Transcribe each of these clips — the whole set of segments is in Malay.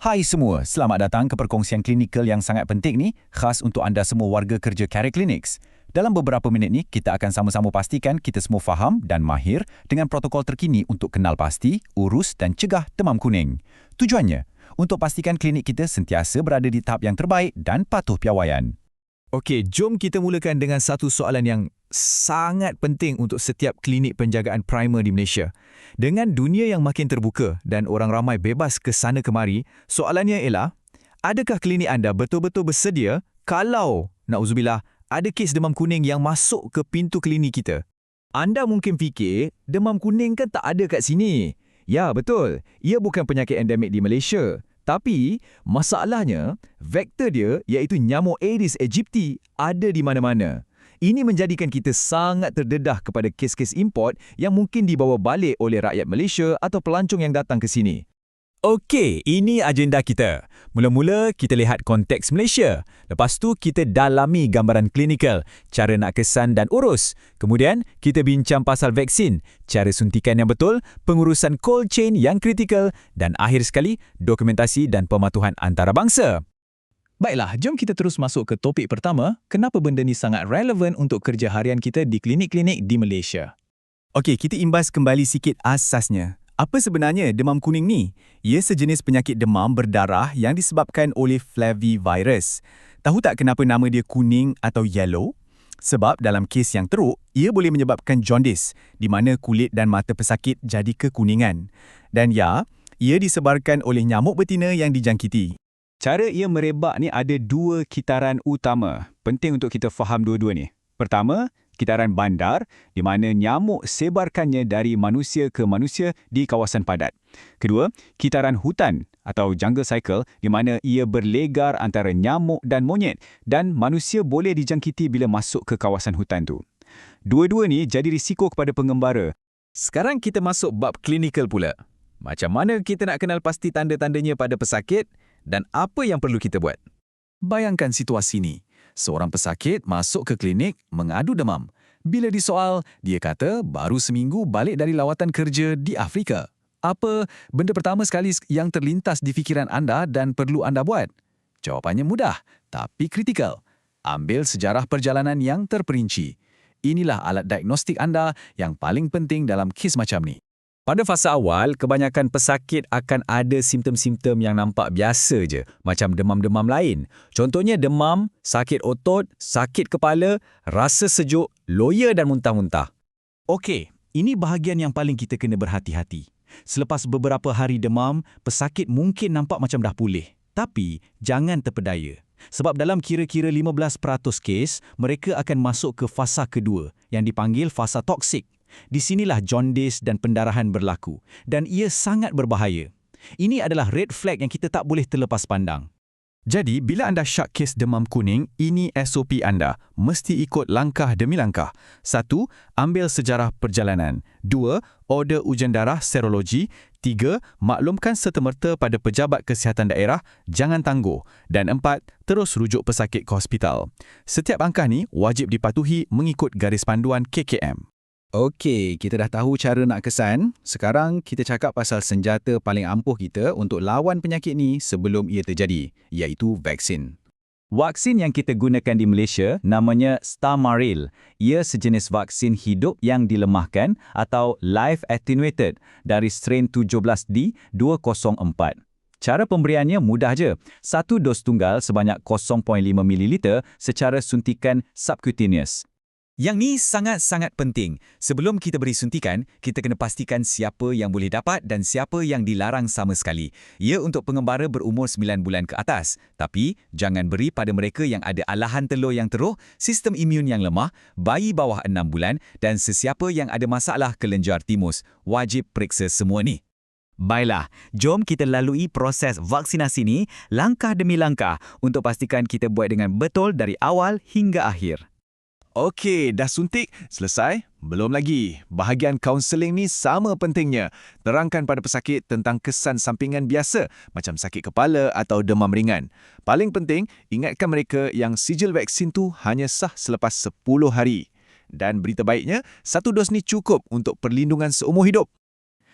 Hai semua, selamat datang ke perkongsian klinikal yang sangat penting ni, khas untuk anda semua warga kerja Care Clinics. Dalam beberapa minit ni, kita akan sama-sama pastikan kita semua faham dan mahir dengan protokol terkini untuk kenal pasti, urus dan cegah demam kuning. Tujuannya, untuk pastikan klinik kita sentiasa berada di tahap yang terbaik dan patuh piawaian. Okey, jom kita mulakan dengan satu soalan yang sangat penting untuk setiap klinik penjagaan primer di Malaysia. Dengan dunia yang makin terbuka dan orang ramai bebas ke sana kemari, soalannya ialah, adakah klinik anda betul-betul bersedia kalau, na'udzubillah, ada kes demam kuning yang masuk ke pintu klinik kita? Anda mungkin fikir, demam kuning kan tak ada kat sini. Ya, betul. Ia bukan penyakit endemik di Malaysia. Tapi, masalahnya, vektor dia iaitu nyamuk Aedes aegypti ada di mana-mana. Ini menjadikan kita sangat terdedah kepada kes-kes import yang mungkin dibawa balik oleh rakyat Malaysia atau pelancong yang datang ke sini. Okey, ini agenda kita. Mula-mula kita lihat konteks Malaysia. Lepas tu kita dalami gambaran klinikal, cara nak kesan dan urus. Kemudian kita bincang pasal vaksin, cara suntikan yang betul, pengurusan cold chain yang kritikal dan akhir sekali dokumentasi dan pematuhan antarabangsa. Baiklah, jom kita terus masuk ke topik pertama, kenapa benda ni sangat relevan untuk kerja harian kita di klinik-klinik di Malaysia. Okey, kita imbas kembali sikit asasnya. Apa sebenarnya demam kuning ni? Ia sejenis penyakit demam berdarah yang disebabkan oleh flavivirus. Tahu tak kenapa nama dia kuning atau yellow? Sebab dalam kes yang teruk, ia boleh menyebabkan jaundice, di mana kulit dan mata pesakit jadi kekuningan. Dan ya, ia disebarkan oleh nyamuk betina yang dijangkiti. Cara ia merebak ni ada dua kitaran utama. Penting untuk kita faham dua-dua ni. Pertama, kitaran bandar, di mana nyamuk sebarkannya dari manusia ke manusia di kawasan padat. Kedua, kitaran hutan atau jungle cycle, di mana ia berlegar antara nyamuk dan monyet dan manusia boleh dijangkiti bila masuk ke kawasan hutan tu. Dua-dua ni jadi risiko kepada pengembara. Sekarang kita masuk bab klinikal pula. Macam mana kita nak kenal pasti tanda-tandanya pada pesakit dan apa yang perlu kita buat? Bayangkan situasi ni. Seorang pesakit masuk ke klinik mengadu demam. Bila disoal, dia kata baru seminggu balik dari lawatan kerja di Afrika. Apa benda pertama sekali yang terlintas di fikiran anda dan perlu anda buat? Jawapannya mudah, tapi kritikal. Ambil sejarah perjalanan yang terperinci. Inilah alat diagnostik anda yang paling penting dalam kes macam ni. Pada fasa awal, kebanyakan pesakit akan ada simptom-simptom yang nampak biasa je, macam demam-demam lain. Contohnya demam, sakit otot, sakit kepala, rasa sejuk, loya dan muntah-muntah. Okey, ini bahagian yang paling kita kena berhati-hati. Selepas beberapa hari demam, pesakit mungkin nampak macam dah pulih. Tapi, jangan terpedaya. Sebab dalam kira-kira 15% kes, mereka akan masuk ke fasa kedua, yang dipanggil fasa toksik. Di sinilah jaundice dan pendarahan berlaku dan ia sangat berbahaya. Ini adalah red flag yang kita tak boleh terlepas pandang. Jadi, bila anda syak kes demam kuning, ini SOP anda. Mesti ikut langkah demi langkah. 1. Ambil sejarah perjalanan. 2. Order ujian darah serologi. 3. Maklumkan serta-merta pada pejabat kesihatan daerah, jangan tangguh. Dan 4. Terus rujuk pesakit ke hospital. Setiap angkah ni wajib dipatuhi mengikut garis panduan KKM. Okey, kita dah tahu cara nak kesan. Sekarang kita cakap pasal senjata paling ampuh kita untuk lawan penyakit ni sebelum ia terjadi, iaitu vaksin. Vaksin yang kita gunakan di Malaysia namanya Stamaril. Ia sejenis vaksin hidup yang dilemahkan atau live attenuated dari strain 17D204. Cara pemberiannya mudah je. Satu dos tunggal sebanyak 0.5 ml secara suntikan subcutaneous. Yang ni sangat-sangat penting. Sebelum kita beri suntikan, kita kena pastikan siapa yang boleh dapat dan siapa yang dilarang sama sekali. Ia untuk pengembara berumur 9 bulan ke atas. Tapi, jangan beri pada mereka yang ada alahan telur yang teruk, sistem imun yang lemah, bayi bawah 6 bulan dan sesiapa yang ada masalah kelenjar timus. Wajib periksa semua ni. Baiklah, jom kita lalui proses vaksinasi ni langkah demi langkah untuk pastikan kita buat dengan betul dari awal hingga akhir. Okey, dah suntik? Selesai? Belum lagi. Bahagian kaunseling ni sama pentingnya. Terangkan pada pesakit tentang kesan sampingan biasa macam sakit kepala atau demam ringan. Paling penting, ingatkan mereka yang sijil vaksin tu hanya sah selepas 10 hari. Dan berita baiknya, satu dos ni cukup untuk perlindungan seumur hidup.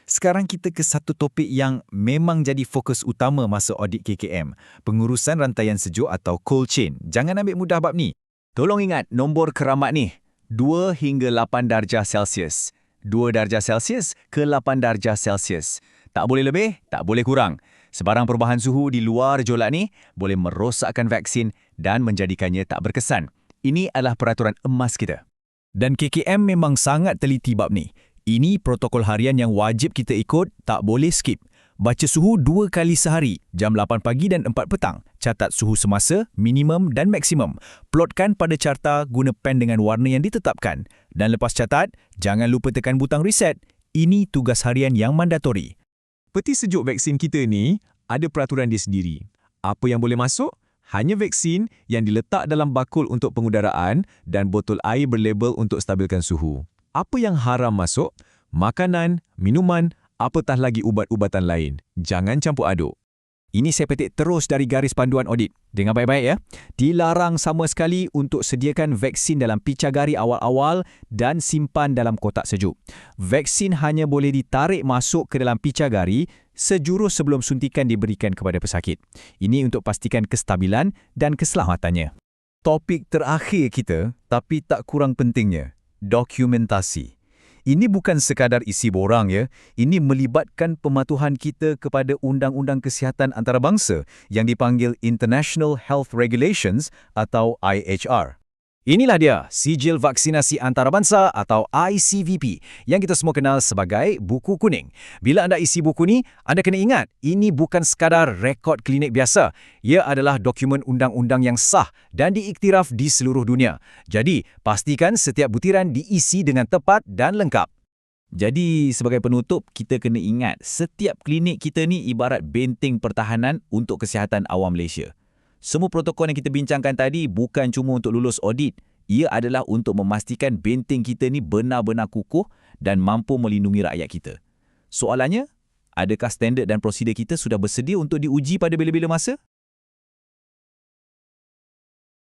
Sekarang kita ke satu topik yang memang jadi fokus utama masa audit KKM, pengurusan rantaian sejuk atau cold chain. Jangan ambil mudah bab ni. Tolong ingat nombor keramat ni, 2 hingga 8 darjah Celsius. 2 darjah Celsius ke 8 darjah Celsius. Tak boleh lebih, tak boleh kurang. Sebarang perubahan suhu di luar jolak ni boleh merosakkan vaksin dan menjadikannya tak berkesan. Ini adalah peraturan emas kita. Dan KKM memang sangat teliti bab ni. Ini protokol harian yang wajib kita ikut, tak boleh skip. Baca suhu 2 kali sehari, jam 8 pagi dan 4 petang. Catat suhu semasa, minimum dan maksimum. Plotkan pada carta guna pen dengan warna yang ditetapkan. Dan lepas catat, jangan lupa tekan butang reset. Ini tugas harian yang mandatori. Peti sejuk vaksin kita ni ada peraturan dia sendiri. Apa yang boleh masuk? Hanya vaksin yang diletak dalam bakul untuk pengudaraan dan botol air berlabel untuk stabilkan suhu. Apa yang haram masuk? Makanan, minuman, apatah lagi ubat-ubatan lain. Jangan campur aduk. Ini saya petik terus dari garis panduan audit. Dengar baik-baik ya. Dilarang sama sekali untuk sediakan vaksin dalam picagari awal-awal dan simpan dalam kotak sejuk. Vaksin hanya boleh ditarik masuk ke dalam picagari sejurus sebelum suntikan diberikan kepada pesakit. Ini untuk pastikan kestabilan dan keselamatannya. Topik terakhir kita, tapi tak kurang pentingnya, dokumentasi. Ini bukan sekadar isi borang ya, ini melibatkan pematuhan kita kepada Undang-Undang Kesihatan Antarabangsa yang dipanggil International Health Regulations atau IHR. Inilah dia, Sijil Vaksinasi Antarabangsa atau ICVP yang kita semua kenal sebagai buku kuning. Bila anda isi buku ni, anda kena ingat, ini bukan sekadar rekod klinik biasa. Ia adalah dokumen undang-undang yang sah dan diiktiraf di seluruh dunia. Jadi, pastikan setiap butiran diisi dengan tepat dan lengkap. Jadi, sebagai penutup, kita kena ingat, setiap klinik kita ni ibarat benteng pertahanan untuk kesihatan awam Malaysia. Semua protokol yang kita bincangkan tadi bukan cuma untuk lulus audit. Ia adalah untuk memastikan benteng kita ni benar-benar kukuh dan mampu melindungi rakyat kita. Soalannya, adakah standard dan prosedur kita sudah bersedia untuk diuji pada bila-bila masa?